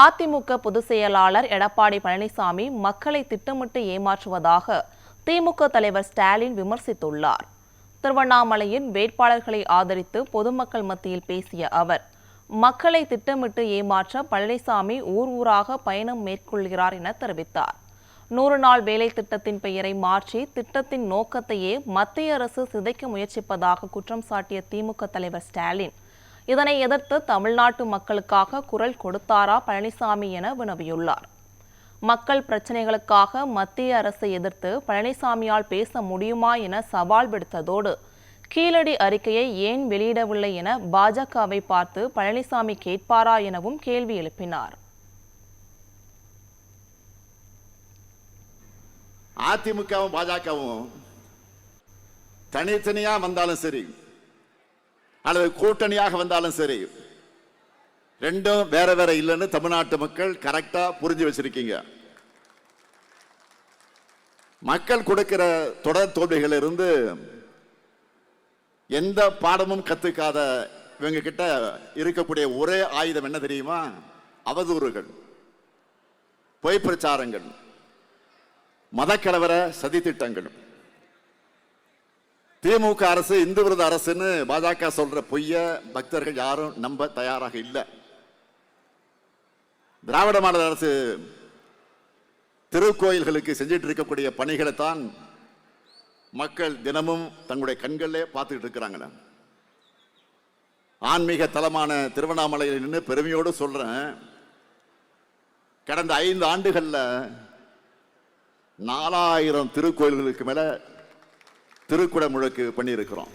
அதிமுக பொதுச் செயலாளர் எடப்பாடி பழனிசாமி மக்களை திட்டமிட்டு ஏமாற்றுவதாக திமுக தலைவர் ஸ்டாலின் விமர்சித்துள்ளார். திருவண்ணாமலையில் வேட்பாளர்களை ஆதரித்து பொதுமக்கள் மத்தியில் பேசிய அவர், மக்களை திட்டமிட்டு ஏமாற்ற பழனிசாமி ஊராக பயணம் மேற்கொள்கிறார் என தெரிவித்தார். 100 நாள் வேலை திட்டத்தின் பெயரை மாற்றி திட்டத்தின் நோக்கத்தையே மத்திய அரசு சிதைக்க முயற்சிப்பதாக குற்றம் சாட்டிய திமுக தலைவர் ஸ்டாலின், இதனை எதிர்த்து தமிழ்நாட்டு மக்களுக்காக குரல் கொடுத்தாரா பழனிசாமி என வினவியுள்ளார். மக்கள் பிரச்சினைகளுக்காக மத்திய அரசை எதிர்த்து பழனிசாமியால் பேச முடியுமா என சவால் விடுத்ததோடு, கீழடி அறிக்கையை ஏன் வெளியிடவில்லை என பாஜகவை பார்த்து பழனிசாமி கேட்பாரா எனவும் கேள்வி எழுப்பினார். அதிமுகவும் பாஜகவும் தனித்தனியா வந்தாலும் சரி அல்லது கூட்டணியாக வந்தாலும் சரி, ரெண்டும் வேற வேற இல்லைன்னு தமிழ்நாட்டு மக்கள் கரெக்டா புரிஞ்சு வச்சிருக்கீங்க. மக்கள் கொடுக்கிற தொடர் தோல்விகள் இருந்து எந்த பாடமும் கத்துக்காத இவங்க கிட்ட இருக்கக்கூடிய ஒரே ஆயுதம் என்ன தெரியுமா? அவதூறுகள், பொய் பிரச்சாரங்கள், மதக்கலவர சதித்திட்டங்கள். திமுக அரசு இந்து விரோத அரசுன்னு பாஜக சொல்ற பொய்ய பக்தர்கள் யாரும் நம்ப தயாராக இல்லை. திராவிட மாடல் அரசு திருக்கோயில்களுக்கு செஞ்சிட்டு இருக்கக்கூடிய பணிகளை தான் மக்கள் தினமும் தங்களுடைய கண்களிலே பார்த்துட்டு இருக்கிறாங்க. ஆன்மீக தலமான திருவண்ணாமலையில் நின்று பெருமையோடு சொல்றேன், கடந்த 5 ஆண்டுகள்ல 4000 திருக்கோயில்களுக்கு மேல திருக்குட முழக்கு பண்ணியிருக்கிறோம்.